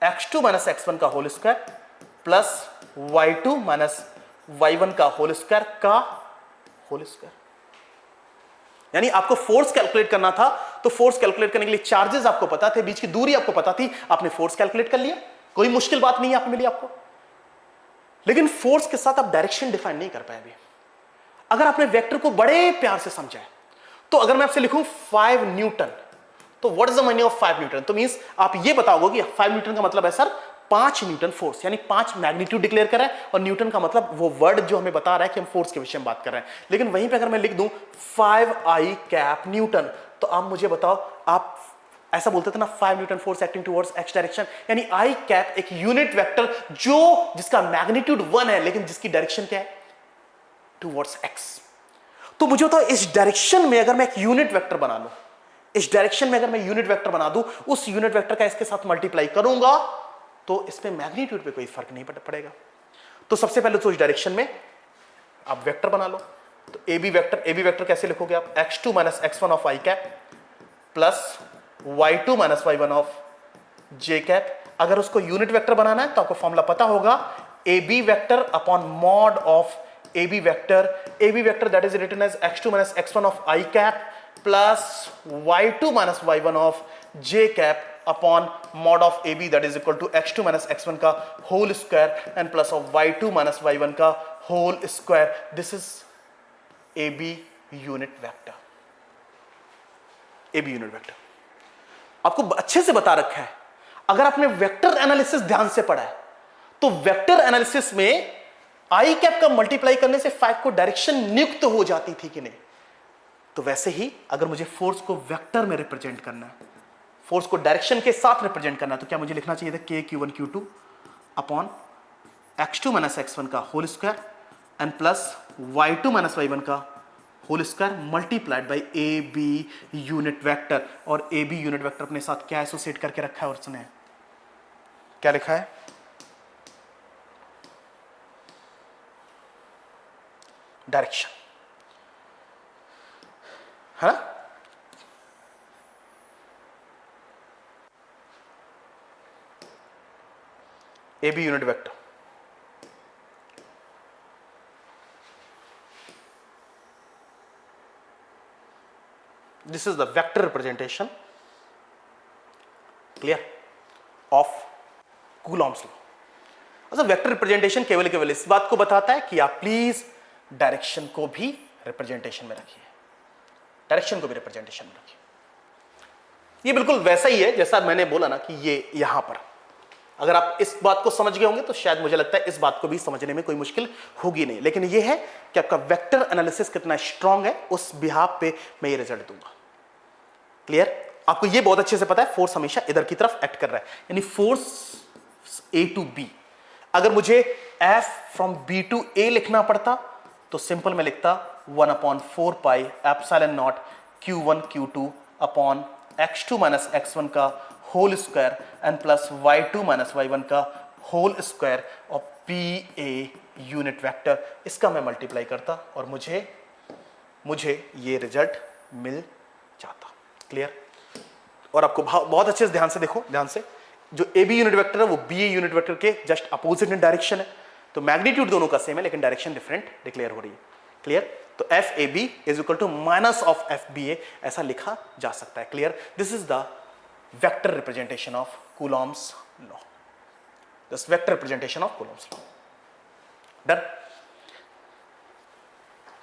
x2 minus x1 का whole square plus y2 minus y1 का होल स्क्वायर का होल स्क्वायर। यानी आपको फोर्स कैलकुलेट करना था, तो फोर्स कैलकुलेट करने के लिए चार्जेस आपको पता थे, बीच की दूरी आपको पता थी, आपने फोर्स कैलकुलेट कर लिया, कोई मुश्किल बात नहीं है मिली आपको। लेकिन फोर्स के साथ आप डायरेक्शन डिफाइन नहीं कर पाए अभी। अगर आपने वेक्टर को बड़े प्यार से समझा है, तो अगर मैं आपसे लिखूं 5 न्यूटन, तो what is the meaning of 5 Newton? तो मींस आप ये बताओगे कि 5 न्यूटन का मतलब है सर 5 न्यूटन फोर्स, यानी 5 मैग्नीट्यूड डिक्लेयर कर रहे हैं, और न्यूटन का मतलब वो वर्ड जो हमें बता रहा है कि हम फोर्स के विषय में बात कर रहे हैं। लेकिन वहीं पे अगर मैं लिख दूं 5i कैप न्यूटन, तो आप मुझे बताओ, आप ऐसा बोलते थे ना 5 Newton force acting towards x direction, यानी i कैप एक यूनिट वेक्टर जिसका मैग्नीट्यूड 1 है लेकिन जिसकी डायरेक्शन क्या है, टुवर्ड्स x। तो मुझे बताओ इस डायरेक्शन में अगर मैं एक यूनिट वेक्टर बना लूं, इस डायरेक्शन में अगर मैं यूनिट वेक्टर बना दूं, उस यूनिट वेक्टर का इसके साथ मल्टीप्लाई करूंगा, तो इसमें मैग्नीट्यूड पे कोई फर्क नहीं पड़ेगा। तो सबसे पहले तो इस डायरेक्शन में आप वेक्टर बना लो। तो ए बी वेक्टर कैसे लिखोगे आप, x2 minus x1 of i cap plus y2 minus y1 of j cap. अगर उसको यूनिट वेक्टर बनाना है तो आपको फॉर्मूला पता होगा, A B vector upon mod of A B vector that is written as x2 minus x1 of i cap plus y2 minus y1 of j cap upon mod of A B that is equal to x2 minus x1 का whole square and plus of y2 minus y1 का whole square. This is A B unit vector. A B unit vector आपको अच्छे से बता रखा है। अगर आपने वेक्टर एनालिसिस ध्यान से पढ़ा है, तो वेक्टर एनालिसिस में आई कैप का मल्टीप्लाई करने से 5 को डायरेक्शन नियुक्त हो जाती थी कि नहीं? तो वैसे ही अगर मुझे फोर्स को वेक्टर में रिप्रेजेंट करना है, फोर्स को डायरेक्शन के साथ रिप्रेजेंट करना है, तो क्या मुझे लिखना चाहिए था k q1 q2 upon x2 minus x1 का whole square and plus y2 minus y1 का whole square multiplied by A B unit vector. और ए बी यूनिट वेक्टर अपने साथ क्या एसोसिएट करके रखा है, और सुने क्या लिखा है, डायरेक्शन, है ना? A B unit vector this is the vector representation, clear, of Coulomb's law. अच्छा, वेक्टर रिप्रेजेंटेशन केवल इस बात को बताता है कि आप प्लीज डायरेक्शन को भी रिप्रेजेंटेशन में रखिए, डायरेक्शन को भी रिप्रेजेंटेशन में रखिए। ये बिल्कुल वैसा ही है जैसा मैंने बोला ना कि ये यहां पर अगर आप इस बात को समझ गए होंगे तो शायद मुझे लगता है इस बात को भी समझने में कोई मुश्किल होगी नहीं। लेकिन ये है कि आपका वेक्टर एनालिसिस कितना स्ट्रांग है, उस बिहाफ पे मैं ये रिजल्ट दूंगा। क्लियर? आपको ये बहुत अच्छे से पता है फोर्स हमेशा इधर की तरफ एक्ट कर रहा है, यानी फोर्स ए टू बी। अगर मुझे F from B to A लिखना पड़ता तो सिंपल मैं लिखता 1/4 pi epsilon naught Q1 Q2 upon x2 minus x1 का whole square and plus y2 minus y1 का होल स्क्वायर और पी ए यूनिट वेक्टर, इसका मैं मल्टीप्लाई करता और मुझे ये रिजल्ट मिल जाता। क्लियर? और आपको बहुत अच्छे से ध्यान से देखो, ध्यान से, जो ए बी यूनिट वेक्टर है वो बी ए यूनिट वेक्टर के जस्ट अपोजिट इन डायरेक्शन है, तो मैग्नीट्यूड दोनों का सेम है लेकिन डायरेक्शन डिफरेंट डिक्लेयर हो रही है। क्लियर? तो F A B is equal to minus of F B A, ऐसा लिखा जा सकता है। Clear? This is the vector representation of Coulomb's law, this vector representation of Coulomb's law. Done?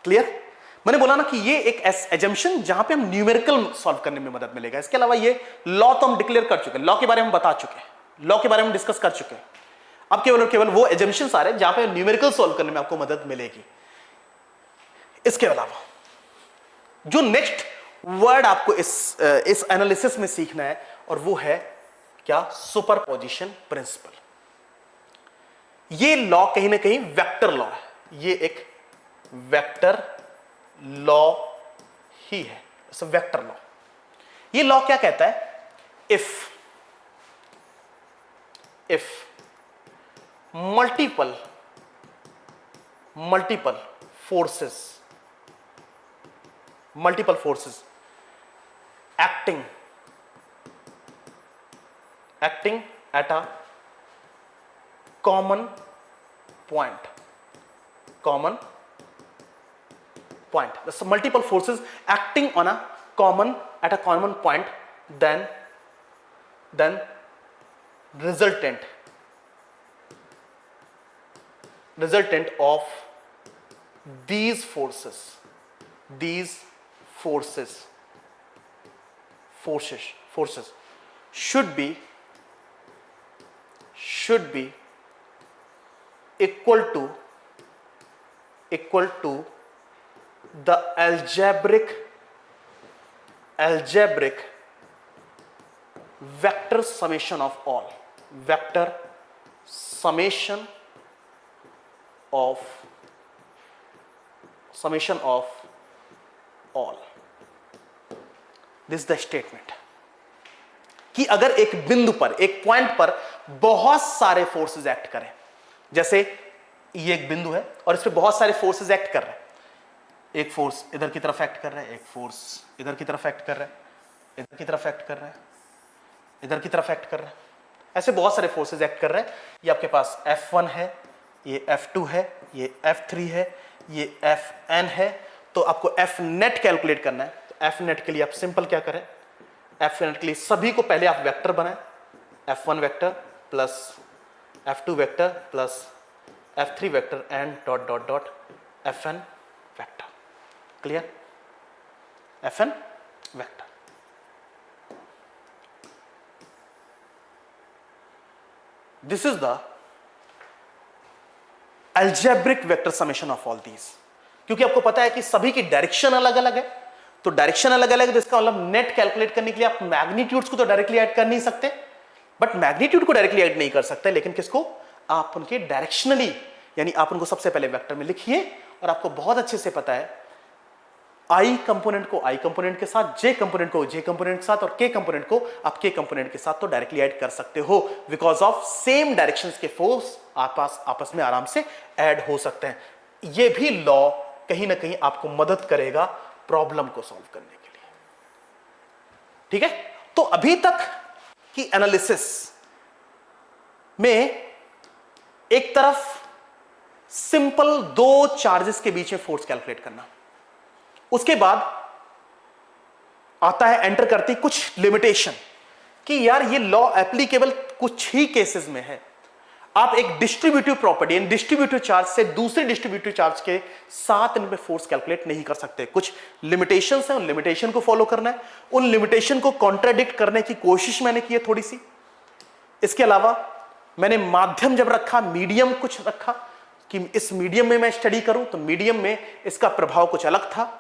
Clear? मैंने बोला ना कि ये एक एजम्पशन जहां पे हम न्यूमेरिकल सॉल्व करने में मदद मिलेगा। इसके अलावा ये लॉ तो हम डिक्लेयर कर चुके हैं, लॉ के बारे में बता चुके हैं, लॉ के बारे में डिस्कस कर चुके हैं। अब केवल वो एजम्पशंस आ रहे हैं जहां पे न्यूमेरिकल सॉल्व करने में आपको मदद मिलेगी। इसके अलावा जो नेक्स्ट वर्ड आपको इस एनालिसिस में सीखना है और वो है क्या? Superposition principle. ये लॉ कहीं ना कहीं वेक्टर लॉ है, ये एक वेक्टर लॉ ही है, वेक्टर लॉ। ये लॉ क्या कहता है? If multiple forces acting at a common point, there's multiple forces acting at a common point, then resultant of these forces should be equal to the algebraic vector summation of all, this is the statement कि अगर एक बिंदु पर, एक point पर बहुत सारे forces act करें, जैसे ये एक बिंदु है और इस पे बहुत सारे फोर्सेस एक्ट कर रहे हैं, एक फोर्स इधर की तरफ एक्ट कर रहा है, एक फोर्स इधर की तरफ एक्ट कर रहा है, इधर की तरफ एक्ट कर रहा है, इधर की तरफ एक्ट कर रहा है, ऐसे बहुत सारे फोर्सेस एक्ट कर रहे हैं। ये आपके पास F1 है, ये F2 है, ये F3 है, ये Fn है। तो आपको F नेट कैलकुलेट करना है। तो F नेट के लिए आप सिंपल क्या करें? F नेट के लिए सभी को पहले आप वेक्टर बनाएं, F1 vector plus F2 vector plus F3 vector and dot dot dot Fn vector. Clear? Fn vector. This is the algebraic vector summation of all these। क्योंकि आपको पता है कि सभी की डायरेक्शन अलग अलग है, तो डायरेक्शन अलग अलग है, तो इसका मतलब नेट कैलकुलेट करने के लिए आप मैग्नीट्यूड्स को तो डायरेक्टली ऐड कर नहीं सकते, बट मैग्नीट्यूड को डायरेक्टली ऐड नहीं कर सकते, लेकिन किसको? आप उनके डायरेक्शनली, यानी आप उनको सबसे पहले वेक्टर में लिखिए और आपको बहुत अच्छे से पता है आई कंपोनेंट को आई कंपोनेंट के साथ, जे कंपोनेंट को जे कंपोनेंट के साथ और के कंपोनेंट को आप के कंपोनेंट के साथ तो डायरेक्टली ऐड कर सकते हो, बिकॉज ऑफ सेम डायरेक्शंस के फोर्स आपस में आराम से ऐड हो सकते हैं। ये भी लॉ कहीं ना कहीं आपको मदद करेगा प्रॉब्लम को सॉल्व करने के लिए। ठीक है? तो अभी तक की एनालिसिस में एक तरफ सिंपल दो चार्जेस के बीच में फोर्स कैलकुलेट करना, उसके बाद आता है, एंटर करती कुछ लिमिटेशन कि यार ये लॉ एप्लीकेबल कुछ ही केसेस में है। आप एक डिस्ट्रीब्यूटिव प्रॉपर्टी यानी डिस्ट्रीब्यूटिव चार्ज से दूसरे डिस्ट्रीब्यूटिव चार्ज के साथ इनमें फोर्स कैलकुलेट नहीं कर सकते। कुछ लिमिटेशंस हैं, उन लिमिटेशन को फॉलो करना है। उन लिमिटेशन को कॉन्ट्राडिक्ट करने की कोशिश मैंने की है थोड़ी सी। इसके अलावा मैंने माध्यम जब रखा, मीडियम कुछ रखा कि इस मीडियम में मैं स्टडी करूं, तो मीडियम में इसका प्रभाव कुछ अलग था,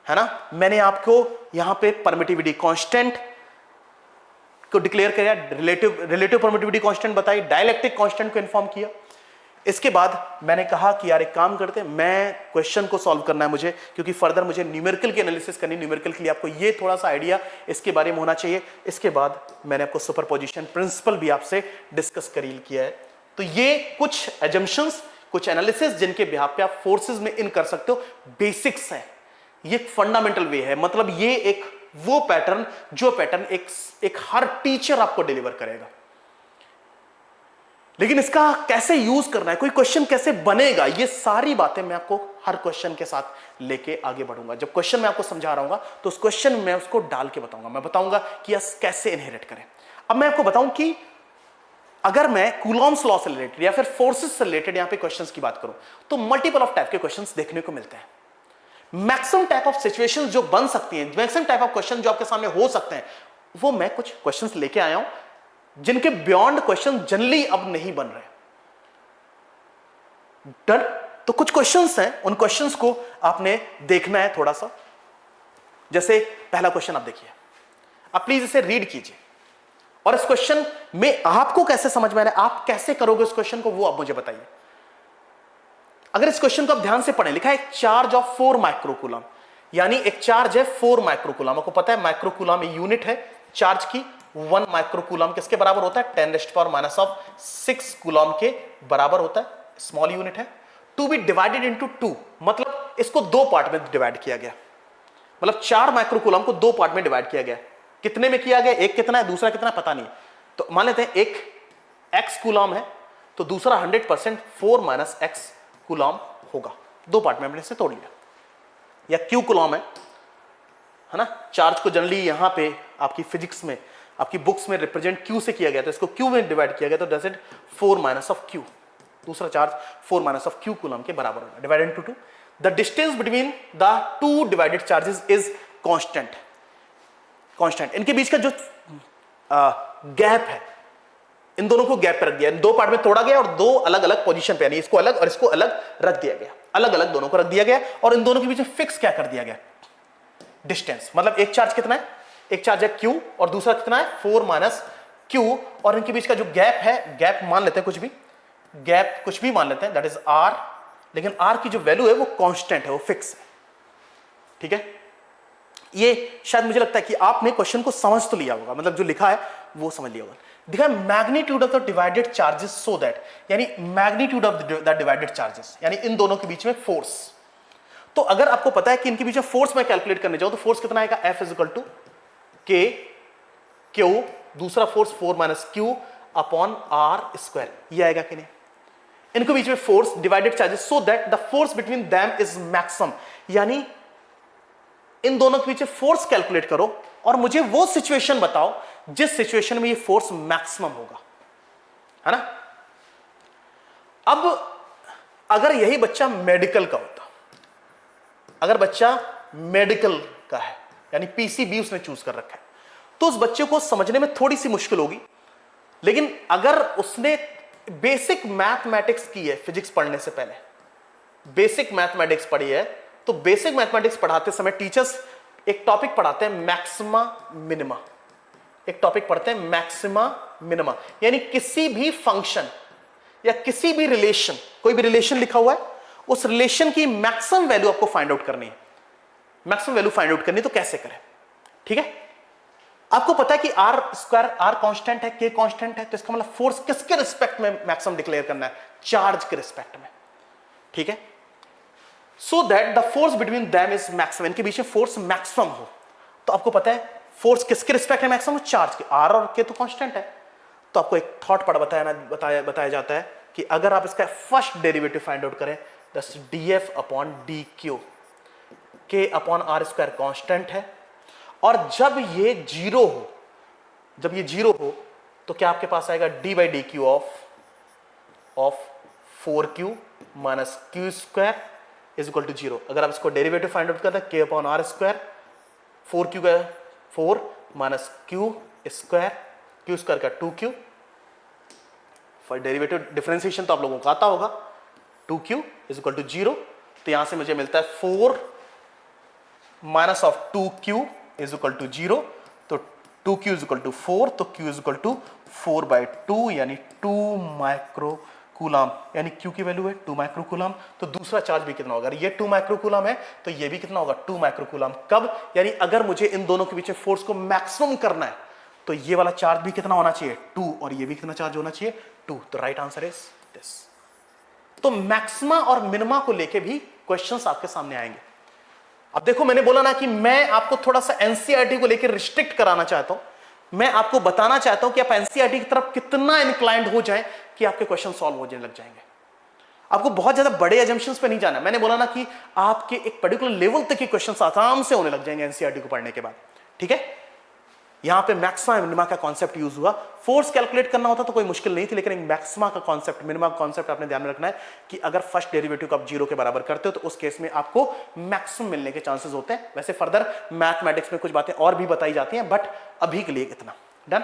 है ना। मैंने आपको यहां पे परमिटिविटी कांस्टेंट को डिक्लेयर किया, रिलेटिव परमिटिविटी कांस्टेंट बताई, डाइलेक्ट्रिक कांस्टेंट को इन्फॉर्म किया। इसके बाद मैंने कहा कि यार एक काम करते हैं, मैं क्वेश्चन को सॉल्व करना है मुझे, क्योंकि फर्दर मुझे न्यूमेरिकल की एनालिसिस करनी। न्यूमेरिकल के लिए आपको ये थोड़ा सा आइडिया इसके बारे में होना चाहिए। इसके बाद मैंने आपको सुपरपोजिशन प्रिंसिपल भी आपसे डिस्कस किया है। तो ये कुछ एजम्पशंस, कुछ एनालिसिस जिनके बिहाफ पे आप फोर्सेस में इन कर सकते हो, बेसिक्स है। ये फंडामेंटल वे है, मतलब ये एक वो पैटर्न जो पैटर्न एक हर टीचर आपको डिलीवर करेगा। लेकिन इसका कैसे यूज करना है, कोई क्वेश्चन कैसे बनेगा, ये सारी बातें मैं आपको हर क्वेश्चन के साथ लेके आगे बढ़ूंगा। जब क्वेश्चन मैं आपको समझा रहा हूं तो उस क्वेश्चन में उसको डाल के बताऊंगा। मैं बताऊंगा कि यस कैसे इनहेरिट करें। अब मैं आपको बताऊं कि अगर मैं कूलॉम्स लॉ से रिलेटेड या फिर फोर्सेस से रिलेटेड यहां पे क्वेश्चंस की बात करूं, तो मल्टीपल ऑफ टाइप के क्वेश्चंस देखने को मिलते हैं। मैक्सिमम टाइप ऑफ सिचुएशंस जो बन सकती हैं, मैक्सिमम टाइप ऑफ क्वेश्चन जो आपके सामने हो सकते हैं, वो मैं कुछ क्वेश्चंस लेके आया हूं जिनके बियॉन्ड क्वेश्चन जनरली अब नहीं बन रहे। डन। तो कुछ क्वेश्चंस हैं, उन क्वेश्चंस को आपने देखना है थोड़ा सा। जैसे पहला क्वेश्चन आप देखिए, आप प्लीज इसे रीड कीजिए और इस क्वेश्चन में आपको कैसे समझ में आ रहा है, आप कैसे करोगे इस क्वेश्चन को, वो आप मुझे बताइए। अगर इस क्वेश्चन को आप ध्यान से पढ़ें, लिखा है एक चार्ज ऑफ 4 माइक्रोकूलम, यानी एक चार्ज है 4 माइक्रोकूलम। आपको पता है माइक्रोकूलम यूनिट है चार्ज की। 1 माइक्रोकूलम किसके बराबर होता है? 10⁻⁻6 कूलम के बराबर होता है, स्मॉल यूनिट है। टू बी डिवाइडेड इनटू 2, मतलब इसको 2 पार्ट में डिवाइड किया गया, मतलब 4 माइक्रोकूलम को 2 पार्ट में डिवाइड किया गया। कितने में किया गया? एक कितना है, दूसरा कितना है, पता नहीं। तो मान लेते हैं एक x कूलम है, तो दूसरा 100% 4 - x कूलम होगा। 2 पार्ट में हमने इसे तोड़ लिया। या q कूलम है ना। चार्ज को जनरली यहां पे आपकी फिजिक्स में, आपकी बुक्स में रिप्रेजेंट q से किया गया, तो इसको q में डिवाइड किया गया, तो डज इट 4 - q। दूसरा चार्ज 4 - q कूलम के बराबर होगा, divided into 2। The distance between the 2 divided charges is constant. इनके बीच का जो गैप है, इन दोनों को गैप पे रख दिया, 2 पार्ट में तोड़ा गया और 2 अलग अलग पोजीशन पे, यानी इसको अलग और इसको अलग रख दिया गया, अलग अलग दोनों को रख दिया गया। और इन दोनों के बीच में फिक्स क्या कर दिया गया? डिस्टेंस। मतलब एक चार्ज कितना है? एक चार्ज है q और दूसरा कितना है? 4 - q। और इनके बीच का जो गैप है, गैप मान लेते हैं कुछ भी, गैप कुछ भी मान लेते हैं, दैट इज r। लेकिन r की जो वैल्यू है वो कांस्टेंट है, वो फिक्स है। ठीक है, ये शायद मुझे लगता है कि आपने क्वेश्चन को समझ तो लिया होगा, मतलब जो लिखा है वो समझ लिया होगा। देखा, magnitude of the divided charges so that, यानी magnitude of the divided charges, यानी इन दोनों के बीच में फोर्स। तो अगर आपको पता है कि इनके बीच में फोर्स मैं कैलकुलेट करने जाऊं, तो फोर्स कितना आएगा? F = K Q, दूसरा फोर्स 4 - Q अपॉन r², ये आएगा कि नहीं? इनके बीच में force divided charges so that the force between them is maximum, यानी इन दोनों के बीच फोर्स कैलकुलेट करो और मुझे वो सिचुएशन बताओ जिस सिचुएशन में ये फोर्स मैक्सिमम होगा, है ना। अब अगर यही बच्चा मेडिकल का होता, अगर बच्चा मेडिकल का है, यानी पीसीबी उसने चूज कर रखा है, तो उस बच्चे को समझने में थोड़ी सी मुश्किल होगी। लेकिन अगर उसने बेसिक मैथमेटिक्स की है, फिजिक्स पढ़ने से पहले बेसिक मैथमेटिक्स पढ़ी है, तो बेसिक मैथमेटिक्स पढ़ाते समय टीचर्स एक टॉपिक पढ़ाते हैं मैक्सिमा मिनिमा, एक टॉपिक पढ़ते हैं मैक्सिमा मिनिमा, यानी किसी भी फंक्शन या किसी भी रिलेशन, कोई भी रिलेशन लिखा हुआ है, उस रिलेशन की मैक्सिमम वैल्यू आपको फाइंड आउट करनी है। मैक्सिमम वैल्यू फाइंड आउट करनी, तो कैसे करें? ठीक है, आपको पता है कि r² r कांस्टेंट है, k कांस्टेंट है, तो इसका मतलब फोर्स किसके रिस्पेक्ट में मैक्सिमम डिक्लेयर करना है? चार्ज के रिस्पेक्ट में। ठीक है, so that the force between them is maximum, इनके बीच में फोर्स मैक्सिमम हो। तो आपको पता है फोर्स किसके रिस्पेक्ट में मैक्सिमम? चार्ज के। r और k तो कांस्टेंट है। तो आपको एक थॉट बताया जाता है कि अगर आप इसका फर्स्ट डेरिवेटिव फाइंड आउट करें, दस dF/dq, k/r² कांस्टेंट है और जब ये जीरो हो, जब ये जीरो हो तो क्या आपके पास आएगा D by D Q of 4q minus Q square is equal to zero. अगर आप इसको डेरिवेटिव फाइंड आउट करते हैं k upon are square, 4q का 4 माइनस क्यू स्क्वायर का 2q, फॉर डेरिवेटिव डिफरेंशिएशन तो आप लोगों को आता होगा, 2q is equal to zero. तो यहां से मुझे मिलता है 4 minus of 2q is equal to zero. तो 2q इज इक्वल टू 4, तो q इज इक्वल टू 4/2 यानी 2 माइक्रो कूलम, यानी q की वैल्यू है 2 माइक्रो कूलम। तो दूसरा चार्ज भी कितना होगा, अगर ये 2 माइक्रो कूलम है तो ये भी कितना होगा 2 माइक्रो कूलम। कब, यानी अगर मुझे इन दोनों के बीच फोर्स को मैक्सिमम करना है तो ये वाला चार्ज भी कितना होना चाहिए 2, और ये भी कितना चार्ज होना चाहिए 2। तो राइट आंसर इज दिस। तो मैक्सिमा और मिनिमा को लेके भी क्वेश्चंस आपके सामने आएंगे। अब देखो, मैंने बोला ना कि मैं आपको थोड़ा सा एनसीईआरटी को लेकर रिस्ट्रिक्ट कराना चाहता हूं, मैं आपको बताना चाहता हूं कि आप एनसीईआरटी की तरफ कितना इंक्लाइंड हो जाएं कि आपके क्वेश्चन सॉल्व होने लग जाएंगे। आपको बहुत ज्यादा बड़े एजम्पशंस पे नहीं जाना। मैंने बोला ना कि आपके एक पर्टिकुलर लेवल तक के क्वेश्चंस आराम से होने लग जाएंगे एनसीईआरटी को पढ़ने के बाद, ठीक है। यहां पे मैक्सिमा मिनिमा का कॉन्सेप्ट यूज हुआ। फोर्स कैलकुलेट करना होता तो कोई मुश्किल नहीं थी, लेकिन एक मैक्सिमा का कॉन्सेप्ट, मिनिमा का कॉन्सेप्ट आपने ध्यान में रखना है कि अगर फर्स्ट डेरिवेटिव को आप जीरो के बराबर करते हो तो उस केस में आपको मैक्सिमम मिलने के चांसेस होते हैं। वैसे फर्दर मैथमेटिक्स में कुछ बातें और भी बताई जाती हैं, बट अभी के लिए इतना। डन।